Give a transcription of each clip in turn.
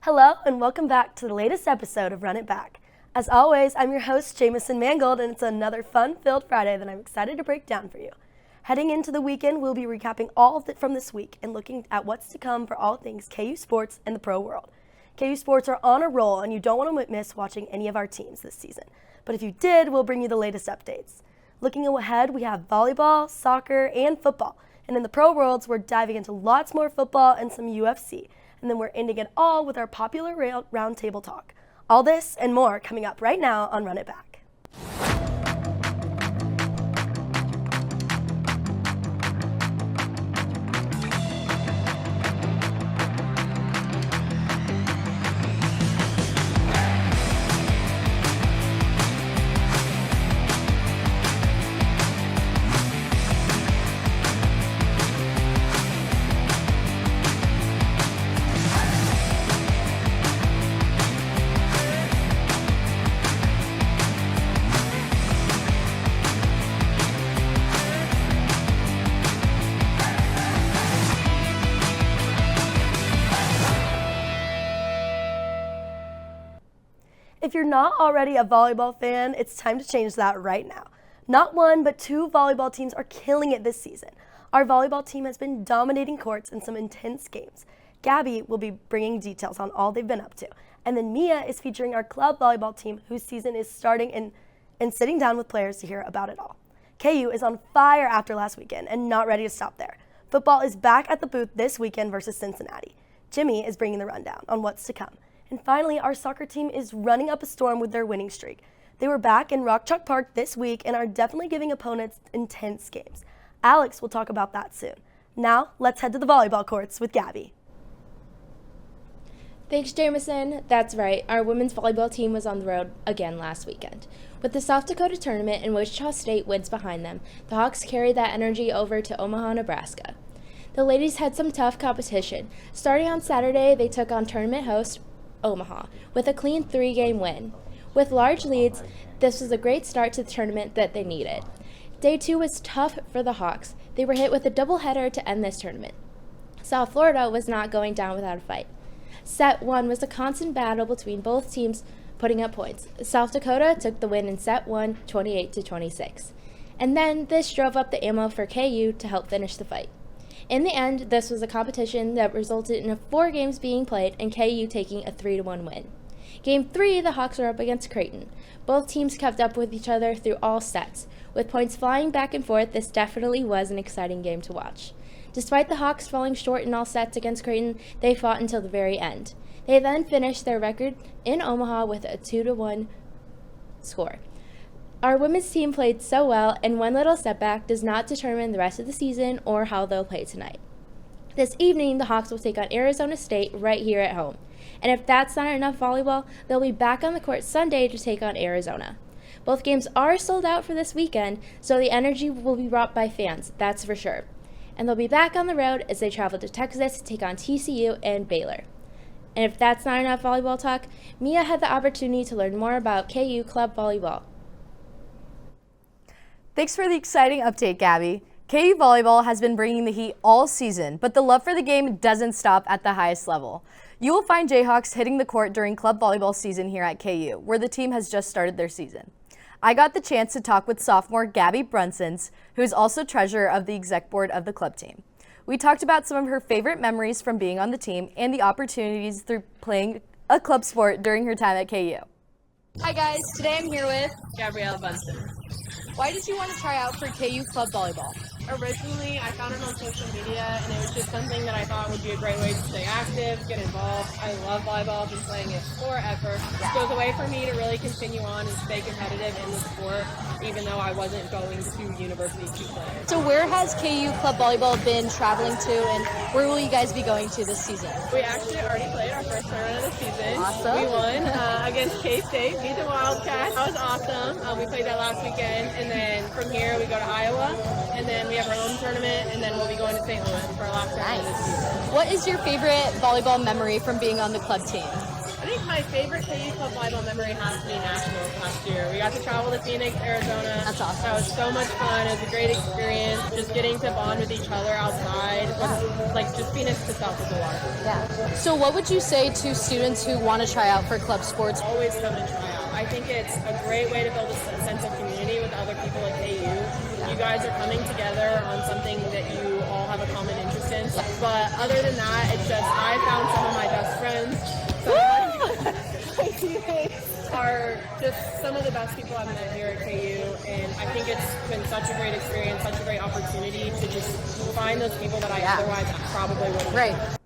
Hello and welcome back to the latest episode of Run It Back. As always, I'm your host, Jamison Mangold, and it's another fun-filled Friday that I'm excited to break down for you. Heading into the weekend, we'll be recapping all of it from this week and looking at what's to come for all things KU sports and the pro world. KU sports are on a roll, and you don't want to miss watching any of our teams this season. But if you did, we'll bring you the latest updates. Looking ahead, we have volleyball, soccer, and football. And in the pro worlds, we're diving into lots more football and some UFC. And then we're ending it all with our popular roundtable talk. All this and more coming up right now on Run It Back. If you're not already a volleyball fan, it's time to change that right now. Not one, but two volleyball teams are killing it this season. Our volleyball team has been dominating courts in some intense games. Gabby will be bringing details on all they've been up to. And then Mia is featuring our club volleyball team whose season is starting and sitting down with players to hear about it all. KU is on fire after last weekend and not ready to stop there. Football is back at the booth this weekend versus Cincinnati. Jimmy is bringing the rundown on what's to come. And finally, our soccer team is running up a storm with their winning streak. They were back in Rock Chalk Park this week and are definitely giving opponents intense games. Alex will talk about that soon. Now, let's head to the volleyball courts with Gabby. Thanks, Jamison. That's right, our women's volleyball team was on the road again last weekend. With the South Dakota tournament and Wichita State wins behind them, the Hawks carried that energy over to Omaha, Nebraska. The ladies had some tough competition. Starting on Saturday, they took on tournament host Omaha with a clean 3-game win. With large leads, this was a great start to the tournament that they needed. Day 2 was tough for the Hawks. They were hit with a doubleheader to end this tournament. South Florida was not going down without a fight. Set 1 was a constant battle between both teams putting up points. South Dakota took the win in set 1, 28-26. And then this drove up the ammo for KU to help finish the fight. In the end, this was a competition that resulted in 4 games being played and KU taking a 3-1 win. Game 3, the Hawks were up against Creighton. Both teams kept up with each other through all sets. With points flying back and forth, this definitely was an exciting game to watch. Despite the Hawks falling short in all sets against Creighton, they fought until the very end. They then finished their record in Omaha with a 2-1 score. Our women's team played so well, and one little setback does not determine the rest of the season or how they'll play tonight. This evening, the Hawks will take on Arizona State right here at home. And if that's not enough volleyball, they'll be back on the court Sunday to take on Arizona. Both games are sold out for this weekend, so the energy will be brought by fans, that's for sure. And they'll be back on the road as they travel to Texas to take on TCU and Baylor. And if that's not enough volleyball talk, Mia had the opportunity to learn more about KU club volleyball. Thanks for the exciting update, Gabby. KU volleyball has been bringing the heat all season, but the love for the game doesn't stop at the highest level. You will find Jayhawks hitting the court during club volleyball season here at KU, where the team has just started their season. I got the chance to talk with sophomore Gabby Brunsons, who is also treasurer of the exec board of the club team. We talked about some of her favorite memories from being on the team and the opportunities through playing a club sport during her time at KU. Hi guys, today I'm here with Gabrielle Bunsen. Why did you want to try out for KU club volleyball? Originally, I found it on social media, and it was just something that I thought would be a great way to stay active, get involved. I love volleyball. I've been playing it forever. So it was a way for me to really continue on and stay competitive in the sport, even though I wasn't going to university to play. So where has KU club volleyball been traveling to, and where will you guys be going to this season? We actually already played our first tournament of the season. Awesome. We won against K-State, beat the Wildcats. That was awesome. We played that last weekend, and then from here we go to Iowa, and then we have our own tournament, and then we'll be going to St. Louis for our last tournament this season. What is your favorite volleyball memory from being on the club team? I think my favorite KU Club volleyball memory has to be Nationals last year. We got to travel to Phoenix, Arizona. That's awesome. That was so much fun. It was a great experience. Just getting to bond with each other outside. Like just Phoenix to south of the water. Yeah. So what would you say to students who want to try out for club sports? Always come and try out. I think it's a great way to build a sense of community with other people at KU. You guys are coming together on something that you all have a common interest in. But other than that, it's just I found some of my best friends. My teammates are just some of the best people I've met here at KU, and I think it's been such a great experience, such a great opportunity to just find those people that I otherwise probably wouldn't. Right.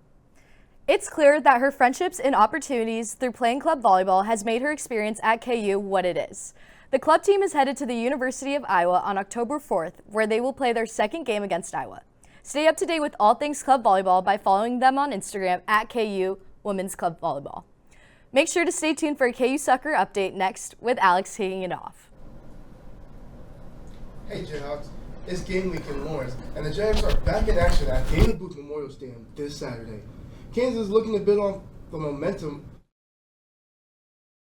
It's clear that her friendships and opportunities through playing club volleyball has made her experience at KU what it is. The club team is headed to the University of Iowa on October 4th, where they will play their second game against Iowa. Stay up to date with all things club volleyball by following them on Instagram at KU Women's Club Volleyball. Make sure to stay tuned for a KU Soccer update next with Alex kicking it off. Hey Jayhawks, it's game week in Lawrence, and the Jayhawks are back in action at Daily Booth Memorial Stadium this Saturday. Kansas is looking to build on the momentum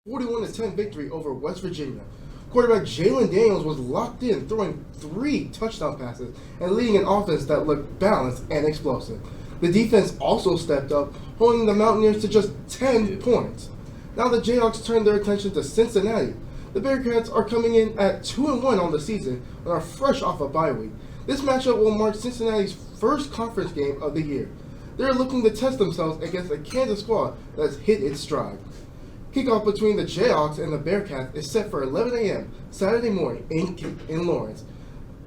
41-10 victory over West Virginia. Quarterback Jalen Daniels was locked in, throwing 3 touchdown passes and leading an offense that looked balanced and explosive. The defense also stepped up, holding the Mountaineers to just 10 points. Now the Jayhawks turn their attention to Cincinnati. The Bearcats are coming in at 2-1 on the season and are fresh off a bye week. This matchup will mark Cincinnati's first conference game of the year. They're looking to test themselves against a Kansas squad that's hit its stride. Kickoff between the Jayhawks and the Bearcats is set for 11 a.m. Saturday morning in Lawrence.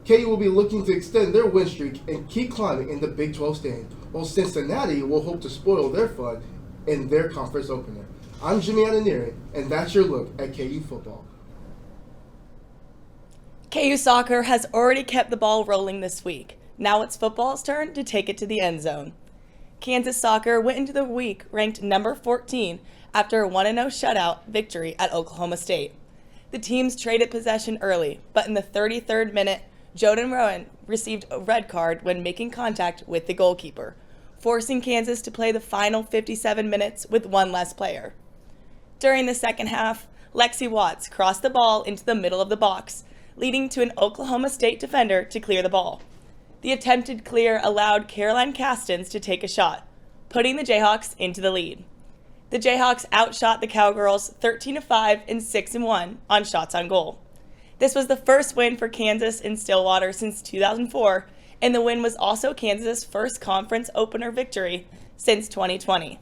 KU will be looking to extend their win streak and keep climbing in the Big 12 stand, while Cincinnati will hope to spoil their fun in their conference opener. I'm Jimmy Adeniri, and that's your look at KU football. KU soccer has already kept the ball rolling this week. Now it's football's turn to take it to the end zone. Kansas soccer went into the week ranked number 14 after a 1-0 shutout victory at Oklahoma State. The teams traded possession early, but in the 33rd minute, Jordan Rowan received a red card when making contact with the goalkeeper, forcing Kansas to play the final 57 minutes with one less player. During the second half, Lexi Watts crossed the ball into the middle of the box, leading to an Oklahoma State defender to clear the ball. The attempted clear allowed Caroline Castens to take a shot, putting the Jayhawks into the lead. The Jayhawks outshot the Cowgirls 13-5 and 6-1 on shots on goal. This was the first win for Kansas in Stillwater since 2004, and the win was also Kansas' first conference opener victory since 2020.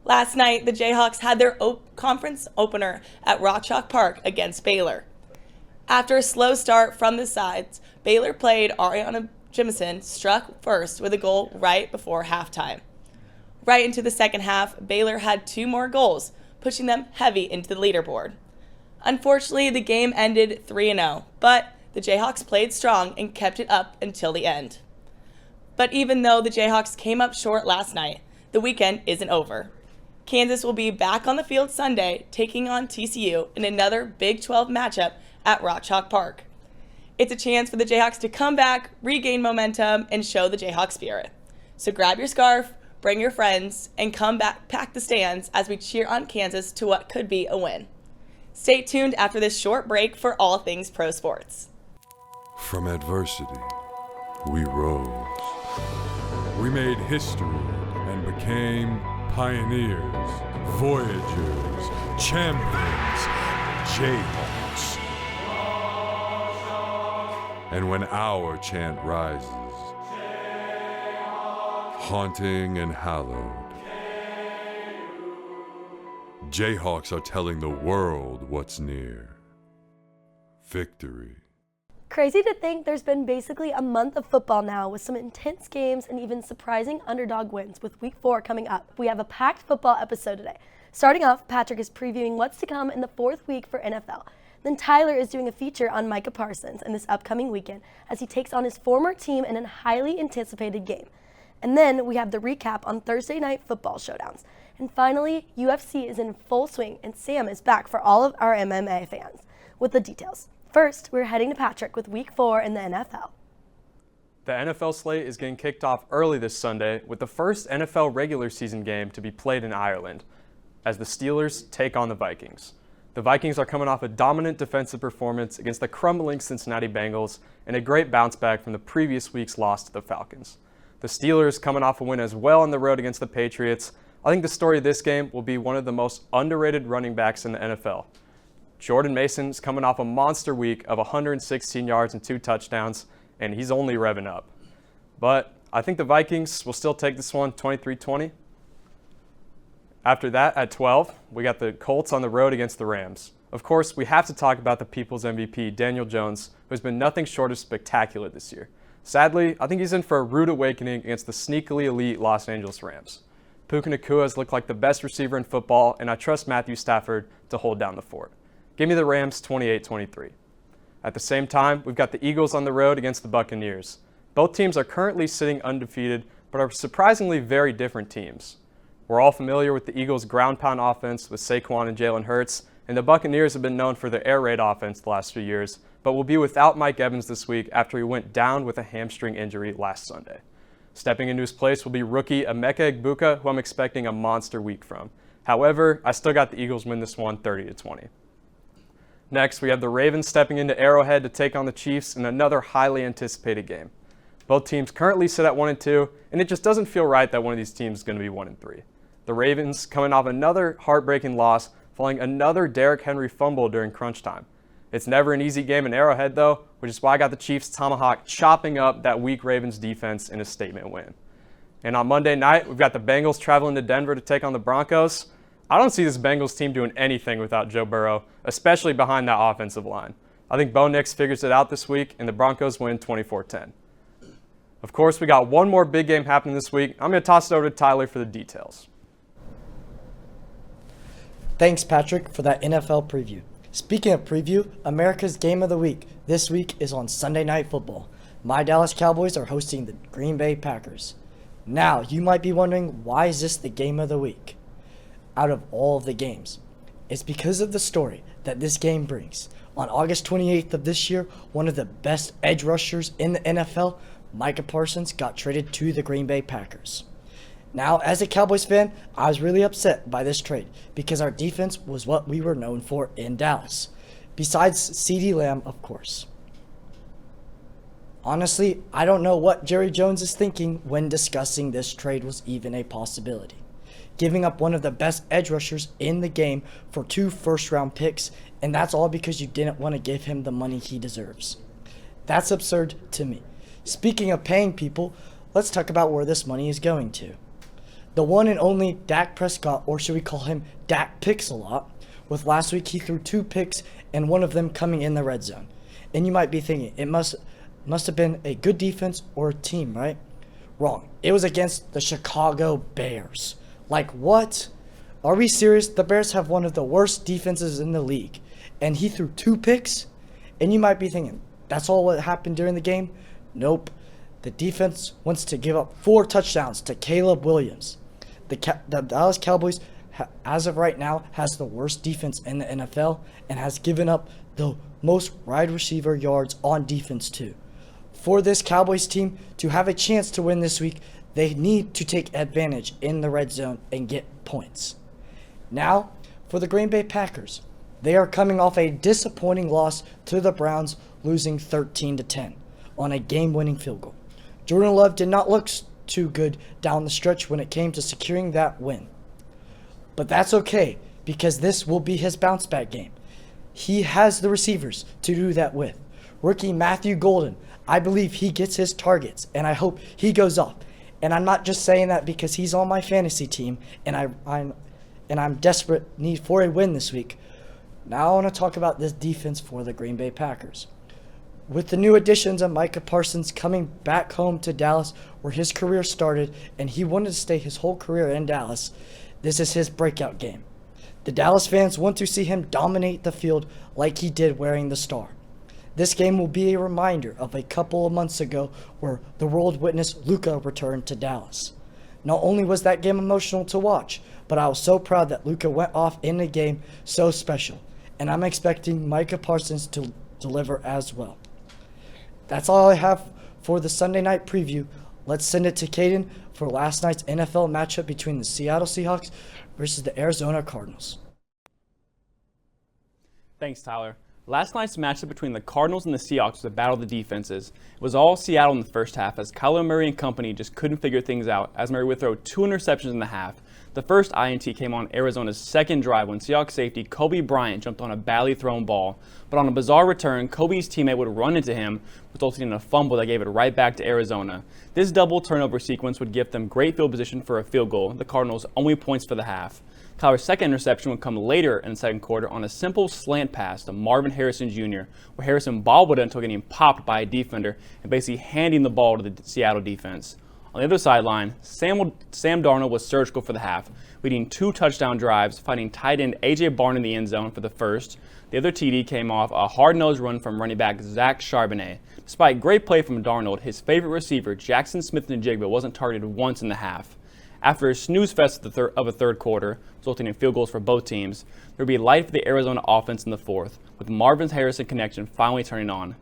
Last night, the Jayhawks had their conference opener at Rock Chalk Park against Baylor. After a slow start from the sides, Baylor played Ariana Jimison struck first with a goal right before halftime. Right into the second half, Baylor had 2 more goals, pushing them heavy into the leaderboard. Unfortunately, the game ended 3-0, but the Jayhawks played strong and kept it up until the end. But even though the Jayhawks came up short last night, the weekend isn't over. Kansas will be back on the field Sunday, taking on TCU in another Big 12 matchup at Rock Chalk Park. It's a chance for the Jayhawks to come back, regain momentum, and show the Jayhawk spirit. So grab your scarf, bring your friends, and come back, pack the stands as we cheer on Kansas to what could be a win. Stay tuned after this short break for all things pro sports. From adversity, we rose. We made history and became pioneers, voyagers, champions, Jayhawks. And when our chant rises, haunting and hallowed, Jayhawks are telling the world what's near. Victory. Crazy to think there's been basically a month of football now with some intense games and even surprising underdog wins with week 4 coming up. We have a packed football episode today. Starting off, Patrick is previewing what's to come in the 4th week for NFL. Then Tyler is doing a feature on Micah Parsons in this upcoming weekend as he takes on his former team in a highly anticipated game. And then we have the recap on Thursday night football showdowns. And finally, UFC is in full swing and Sam is back for all of our MMA fans with the details. First, we're heading to Patrick with week 4 in the NFL. The NFL slate is getting kicked off early this Sunday with the first NFL regular season game to be played in Ireland. as the Steelers take on the Vikings. The Vikings are coming off a dominant defensive performance against the crumbling Cincinnati Bengals and a great bounce back from the previous week's loss to the Falcons. The Steelers coming off a win as well on the road against the Patriots. I think the story of this game will be one of the most underrated running backs in the NFL. Jordan Mason's coming off a monster week of 116 yards and 2 touchdowns, and he's only revving up. But I think the Vikings will still take this one 23-20. After that, at 12, we got the Colts on the road against the Rams. Of course, we have to talk about the People's MVP, Daniel Jones, who has been nothing short of spectacular this year. Sadly, I think he's in for a rude awakening against the sneakily elite Los Angeles Rams. Puka Nacua has looked like the best receiver in football, and I trust Matthew Stafford to hold down the fort. Give me the Rams 28-23. At the same time, we've got the Eagles on the road against the Buccaneers. Both teams are currently sitting undefeated, but are surprisingly very different teams. We're all familiar with the Eagles' ground pound offense with Saquon and Jalen Hurts, and the Buccaneers have been known for their air raid offense the last few years, but will be without Mike Evans this week after he went down with a hamstring injury last Sunday. Stepping into his place will be rookie Emeka Egbuka, who I'm expecting a monster week from. However, I still got the Eagles win this one 30-20. Next, we have the Ravens stepping into Arrowhead to take on the Chiefs in another highly anticipated game. Both teams currently sit at 1-2, and it just doesn't feel right that one of these teams is going to be 1-3. The Ravens coming off another heartbreaking loss following another Derrick Henry fumble during crunch time. It's never an easy game in Arrowhead, though, which is why I got the Chiefs tomahawk chopping up that weak Ravens defense in a statement win. And on Monday night, we've got the Bengals traveling to Denver to take on the Broncos. I don't see this Bengals team doing anything without Joe Burrow, especially behind that offensive line. I think Bo Nix figures it out this week, and the Broncos win 24-10. Of course, we got one more big game happening this week. I'm going to toss it over to Tyler for the details. Thanks, Patrick, for that NFL preview. Speaking of preview, America's Game of the Week this week is on Sunday Night Football. My Dallas Cowboys are hosting the Green Bay Packers. Now, you might be wondering, why is this the Game of the Week out of all of the games? It's because of the story that this game brings. On August 28th of this year, one of the best edge rushers in the NFL, Micah Parsons, got traded to the Green Bay Packers. Now, as a Cowboys fan, I was really upset by this trade because our defense was what we were known for in Dallas. Besides CeeDee Lamb, of course. Honestly, I don't know what Jerry Jones is thinking when discussing this trade was even a possibility. Giving up one of the best edge rushers in the game for 2 first-round picks, and that's all because you didn't want to give him the money he deserves. That's absurd to me. Speaking of paying people, let's talk about where this money is going to. The one and only Dak Prescott, or should we call him Dak Picks-a-Lot, with last week he threw 2 picks and one of them coming in the red zone. And you might be thinking, it must have been a good defense or a team, right? Wrong. It was against the Chicago Bears. Like, what? Are we serious? The Bears have one of the worst defenses in the league. And he threw 2 picks? And you might be thinking, that's all what happened during the game? Nope. The defense wants to give up 4 touchdowns to Caleb Williams. The Dallas Cowboys, as of right now, has the worst defense in the NFL and has given up the most wide receiver yards on defense too. For this Cowboys team to have a chance to win this week, they need to take advantage in the red zone and get points. Now, for the Green Bay Packers, they are coming off a disappointing loss to the Browns, losing 13-10 on a game-winning field goal. Jordan Love did not look too good down the stretch when it came to securing that win. But that's okay, because this will be his bounce-back game. He has the receivers to do that with. Rookie Matthew Golden, I believe he gets his targets, and I hope he goes off. And I'm not just saying that because he's on my fantasy team, and I'm desperate need for a win this week. Now I want to talk about this defense for the Green Bay Packers. With the new additions of Micah Parsons coming back home to Dallas where his career started and he wanted to stay his whole career in Dallas, this is his breakout game. The Dallas fans want to see him dominate the field like he did wearing the star. This game will be a reminder of a couple of months ago where the world witnessed Luka return to Dallas. Not only was that game emotional to watch, but I was so proud that Luka went off in a game so special, and I'm expecting Micah Parsons to deliver as well. That's all I have for the Sunday night preview. Let's send it to Caden for last night's NFL matchup between the Seattle Seahawks versus the Arizona Cardinals. Thanks, Tyler. Last night's matchup between the Cardinals and the Seahawks was a battle of the defenses. It was all Seattle in the first half as Kyler Murray and company just couldn't figure things out as Murray would throw 2 interceptions in the half. The first INT came on Arizona's second drive when Seahawks safety Kobe Bryant jumped on a badly thrown ball. But on a bizarre return, Kobe's teammate would run into him, resulting in a fumble that gave it right back to Arizona. This double turnover sequence would give them great field position for a field goal, the Cardinals' only points for the half. Kyler's second interception would come later in the second quarter on a simple slant pass to Marvin Harrison Jr., where Harrison bobbled it until getting popped by a defender and basically handing the ball to the Seattle defense. On the other sideline, Sam Darnold was surgical for the half, leading 2 touchdown drives, finding tight end A.J. Barn in the end zone for the first. The other TD came off a hard-nosed run from running back Zach Charbonnet. Despite great play from Darnold, his favorite receiver, Jackson Smith-Njigba, wasn't targeted once in the half. After a snooze fest of a third quarter, resulting in field goals for both teams, there would be light for the Arizona offense in the fourth, with Marvin's Harrison connection finally turning on.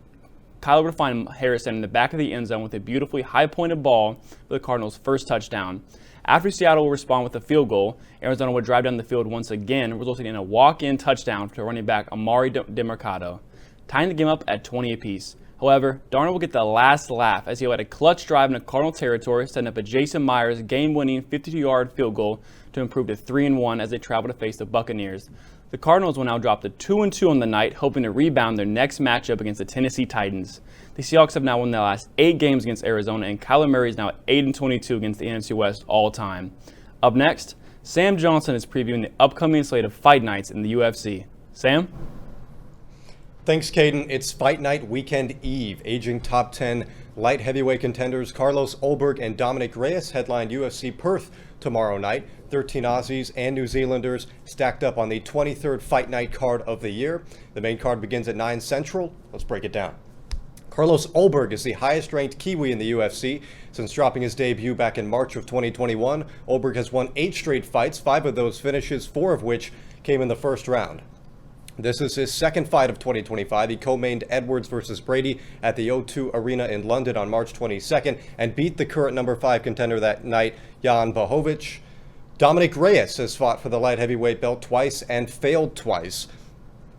Kyler would find Harrison in the back of the end zone with a beautifully high-pointed ball for the Cardinals' first touchdown. After Seattle would respond with a field goal, Arizona would drive down the field once again, resulting in a walk-in touchdown to running back Amari DeMercado, tying the game up at 20 apiece. However, Darnold would get the last laugh as he had a clutch drive into Cardinal territory, setting up a Jason Myers game-winning 52-yard field goal to improve to 3-1 as they travel to face the Buccaneers. The Cardinals will now drop to 2-2 on the night, hoping to rebound their next matchup against the Tennessee Titans. The Seahawks have now won their last 8 games against Arizona, and Kyler Murray is now 8-22 against the NFC West all time. Up next, Sam Johnson is previewing the upcoming slate of fight nights in the UFC. Sam? Thanks, Caden. It's Fight Night Weekend Eve. Aging top 10 light heavyweight contenders Carlos Ulberg and Dominic Reyes headline UFC Perth tomorrow night. 13 Aussies and New Zealanders stacked up on the 23rd Fight Night card of the year. The main card begins at 9 Central. Let's break it down. Carlos Ulberg is the highest-ranked Kiwi in the UFC. Since dropping his debut back in March of 2021, Ulberg has won 8 straight fights, 5 of those finishes, 4 of which came in the first round. This is his second fight of 2025. He co-mained Edwards versus Brady at the O2 Arena in London on March 22nd and beat the current number 5 contender that night, Jan Blachowicz. Dominic Reyes has fought for the light heavyweight belt twice and failed twice.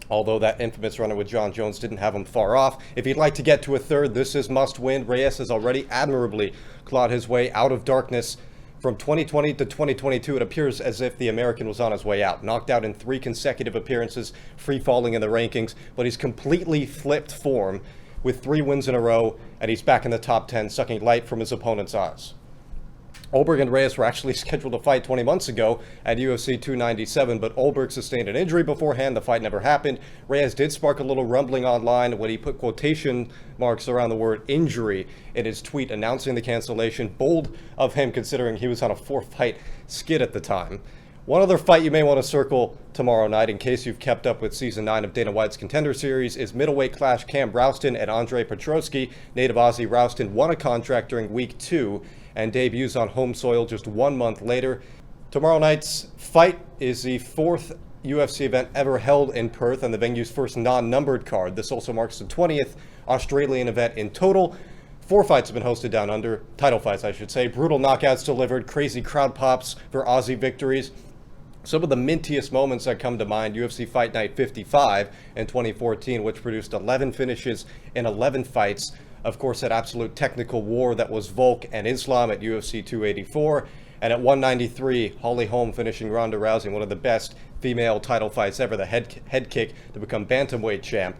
Although that infamous runner with John Jones didn't have him far off. If he'd like to get to a third, this is must win. Reyes has already admirably clawed his way out of darkness. From 2020 to 2022, it appears as if the American was on his way out. Knocked out in 3 consecutive appearances, free-falling in the rankings, but he's completely flipped form with 3 wins in a row, and he's back in the top 10, sucking light from his opponent's eyes. Ulberg and Reyes were actually scheduled to fight 20 months ago at UFC 297, but Ulberg sustained an injury beforehand. The fight never happened. Reyes did spark a little rumbling online when he put quotation marks around the word injury in his tweet announcing the cancellation. Bold of him considering he was on a 4-fight skid at the time. One other fight you may want to circle tomorrow night in case you've kept up with Season 9 of Dana White's Contender Series is middleweight clash Cam Rouston and Andre Petrosky. Native Aussie Rouston won a contract during Week 2 and debuts on home soil just 1 month later. Tomorrow night's fight is the 4th UFC event ever held in Perth and the venue's first non-numbered card. This also marks the 20th Australian event in total. 4 fights have been hosted down under, title fights I should say. Brutal knockouts delivered, crazy crowd pops for Aussie victories. Some of the mintiest moments that come to mind, UFC Fight Night 55 in 2014, which produced 11 finishes in 11 fights. Of course, that absolute technical war that was Volk and Islam at UFC 284. And at 193, Holly Holm finishing Ronda Rousey, one of the best female title fights ever, the head kick to become bantamweight champ.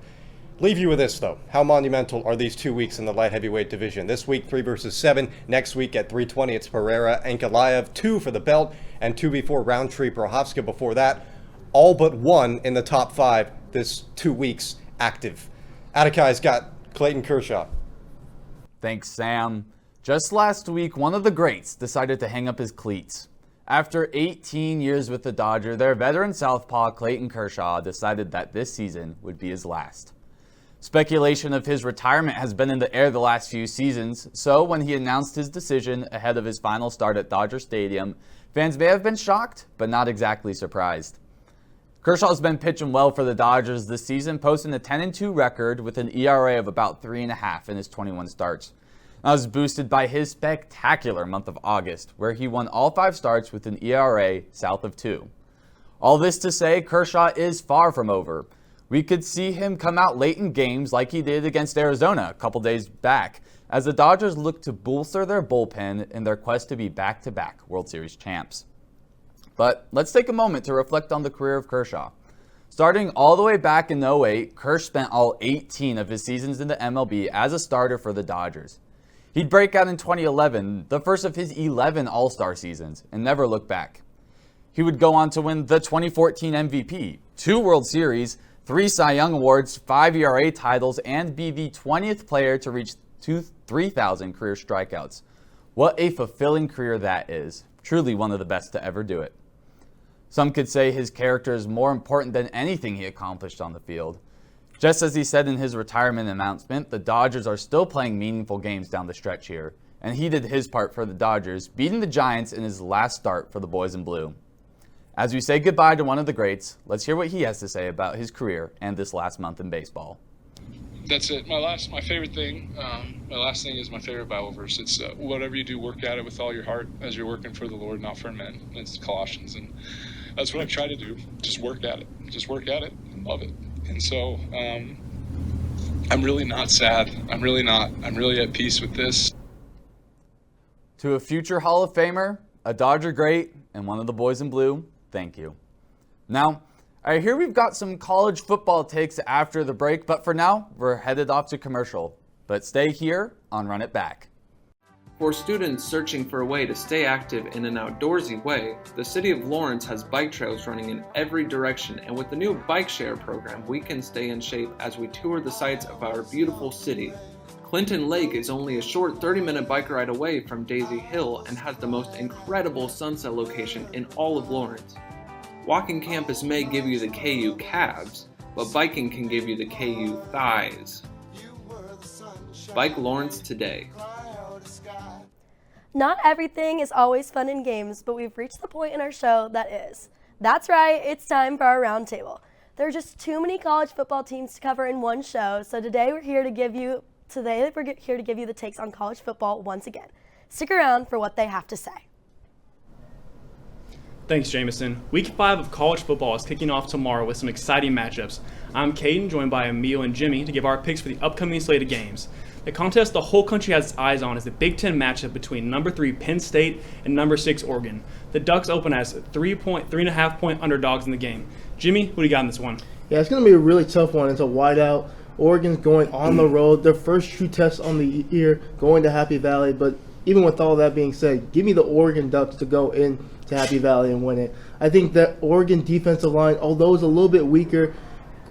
Leave you with this, though. How monumental are these 2 weeks in the light heavyweight division? This week, 3 versus 7. Next week at 320, it's Pereira, Ankalaev, 2 for the belt, and 2 before Roundtree, Prochazka before that. All but 1 in the top 5 this 2 weeks active. Atakai's got Clayton Kershaw. Thanks, Sam. Just last week, one of the greats decided to hang up his cleats. After 18 years with the Dodger, their veteran southpaw Clayton Kershaw decided that this season would be his last. Speculation of his retirement has been in the air the last few seasons, so when he announced his decision ahead of his final start at Dodger Stadium, fans may have been shocked, but not exactly surprised. Kershaw's been pitching well for the Dodgers this season, posting a 10-2 record with an ERA of about 3.5 in his 21 starts. That was boosted by his spectacular month of August, where he won all 5 starts with an ERA south of 2. All this to say, Kershaw is far from over. We could see him come out late in games like he did against Arizona a couple days back, as the Dodgers look to bolster their bullpen in their quest to be back-to-back World Series champs. But let's take a moment to reflect on the career of Kershaw. Starting all the way back in 2008, Kersh spent all 18 of his seasons in the MLB as a starter for the Dodgers. He'd break out in 2011, the first of his 11 All-Star seasons, and never look back. He would go on to win the 2014 MVP, 2 World Series, 3 Cy Young Awards, 5 ERA titles, and be the 20th player to reach 3,000 career strikeouts. What a fulfilling career that is. Truly one of the best to ever do it. Some could say his character is more important than anything he accomplished on the field. Just as he said in his retirement announcement, the Dodgers are still playing meaningful games down the stretch here, and he did his part for the Dodgers, beating the Giants in his last start for the Boys in Blue. As we say goodbye to one of the greats, let's hear what he has to say about his career and this last month in baseball. That's it. My favorite thing, my last thing is my favorite Bible verse. It's whatever you do, work at it with all your heart as you're working for the Lord, not for men. It's Colossians, and that's what I've tried to do. Just work at it. Just work at it and love it. And so I'm really not sad. I'm really not. I'm really at peace with this. To a future Hall of Famer, a Dodger great, and one of the Boys in Blue, thank you. Now, I hear we've got some college football takes after the break, but for now, we're headed off to commercial. But stay here on Run It Back. For students searching for a way to stay active in an outdoorsy way, the City of Lawrence has bike trails running in every direction, and with the new bike share program, we can stay in shape as we tour the sights of our beautiful city. Clinton Lake is only a short 30-minute bike ride away from Daisy Hill and has the most incredible sunset location in all of Lawrence. Walking campus may give you the KU calves, but biking can give you the KU thighs. Bike Lawrence today. Not everything is always fun and games, but we've reached the point in our show that is. That's right, it's time for our roundtable. There are just too many college football teams to cover in one show, so today we're here to give you the takes on college football once again. Stick around for what they have to say. Thanks, Jameson. Week 5 of college football is kicking off tomorrow with some exciting matchups. I'm Caden, joined by Emil and Jimmy to give our picks for the upcoming slate of games. The contest the whole country has its eyes on is the Big Ten matchup between number 3 Penn State and number 6 Oregon. The Ducks open as 3.5 point underdogs in the game. Jimmy, who do you got in this one? Yeah, it's going to be a really tough one. It's a whiteout. Oregon's going on the road. Their first true test on the year, going to Happy Valley. But even with all that being said, give me the Oregon Ducks to go in to Happy Valley and win it. I think that Oregon defensive line, although it's a little bit weaker,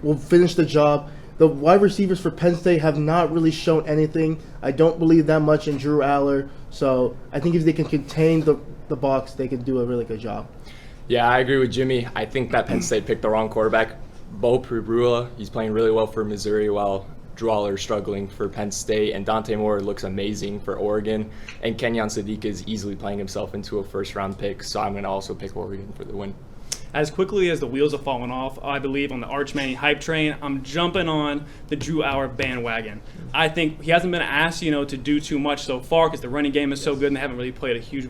will finish the job. The wide receivers for Penn State have not really shown anything. I don't believe that much in Drew Aller. So I think if they can contain the box, they can do a really good job. Yeah, I agree with Jimmy. I think that Penn State picked the wrong quarterback. Bo Pribula, he's playing really well for Missouri while Drew Aller is struggling for Penn State, and Dante Moore looks amazing for Oregon, and Kenyon Sadiq is easily playing himself into a first-round pick, so I'm going to also pick Oregon for the win. As quickly as the wheels have fallen off, I believe, on the Arch Manning hype train, I'm jumping on the Drew Aller bandwagon. I think he hasn't been asked, to do too much so far because the running game is so good and they haven't really played a huge,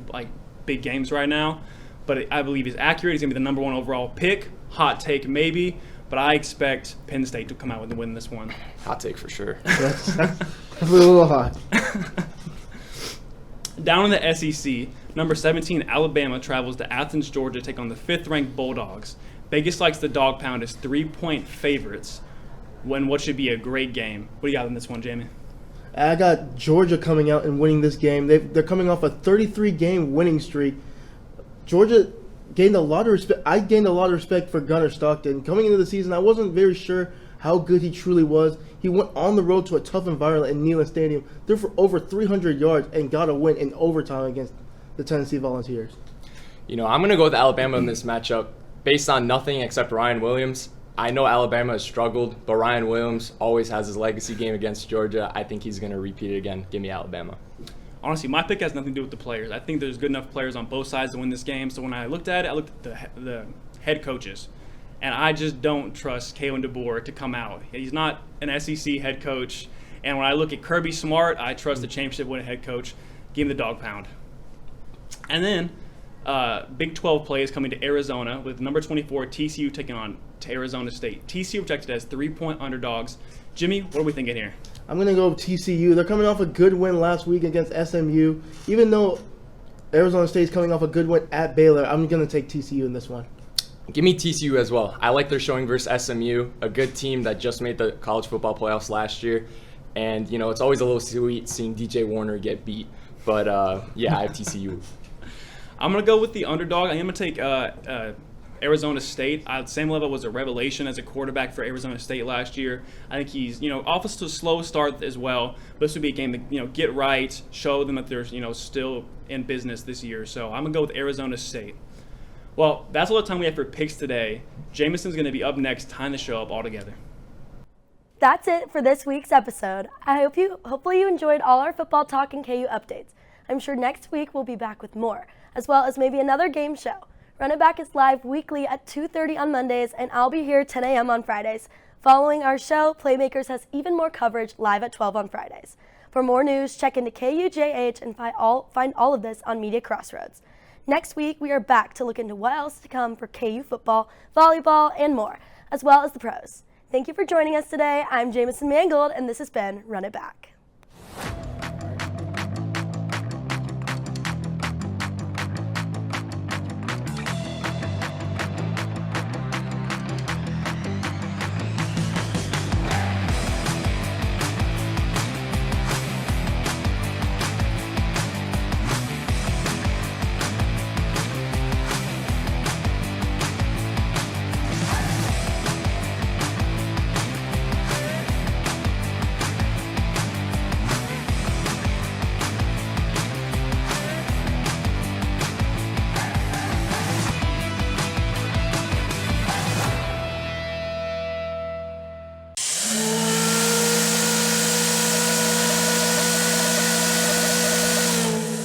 big games right now. But I believe he's accurate. He's going to be the number 1 overall pick. Hot take maybe, but I expect Penn State to come out with the win this one. Hot take for sure. That's a little hot. Down in the SEC, number 17 Alabama travels to Athens, Georgia to take on the 5th-ranked Bulldogs. Vegas likes the dog pound as 3-point favorites when what should be a great game. What do you got in this one, Jamie? I got Georgia coming out and winning this game. They're coming off a 33-game winning streak. Georgia gained a lot of respect. I gained a lot of respect for Gunnar Stockton. Coming into the season, I wasn't very sure how good he truly was. He went on the road to a tough environment in Neyland Stadium, threw for over 300 yards, and got a win in overtime against the Tennessee Volunteers. I'm going to go with Alabama in this matchup based on nothing except Ryan Williams. I know Alabama has struggled, but Ryan Williams always has his legacy game against Georgia. I think he's going to repeat it again. Give me Alabama. Honestly, my pick has nothing to do with the players. I think there's good enough players on both sides to win this game. So when I looked at it, I looked at the head coaches. And I just don't trust Kalen DeBoer to come out. He's not an SEC head coach, And when I look at Kirby Smart, I trust the championship-winning head coach. Give him the dog pound. And then Big 12 play is coming to Arizona with number 24 TCU taking on to Arizona State. TCU projected as 3-point underdogs. Jimmy, what are we thinking here? I'm going to go with TCU. They're coming off a good win last week against SMU. Even though Arizona State's coming off a good win at Baylor, I'm going to take TCU in this one. Give me TCU as well. I like their showing versus SMU, a good team that just made the college football playoffs last year. And, you know, it's always a little sweet seeing DJ Warner get beat. But, yeah, I have TCU. I'm going to go with the underdog. I am going to take Arizona State. Sam Level was a revelation as a quarterback for Arizona State last year. I think he's, off to a slow start as well. But this would be a game to, get right, show them that they're, still in business this year. So I'm going to go with Arizona State. Well, that's all the time we have for picks today. Jameson's going to be up next, tying the show up all together. That's it for this week's episode. Hopefully you enjoyed all our football talk and KU updates. I'm sure next week we'll be back with more, as well as maybe another game show. RunitBack is live weekly at 2:30 on Mondays, and I'll be here 10 a.m. on Fridays. Following our show, Playmakers has even more coverage live at 12 on Fridays. For more news, check into KUJH and find all of this on Media Crossroads. Next week, we are back to look into what else to come for KU football, volleyball, and more, as well as the pros. Thank you for joining us today. I'm Jamison Mangold, and this has been Run It Back.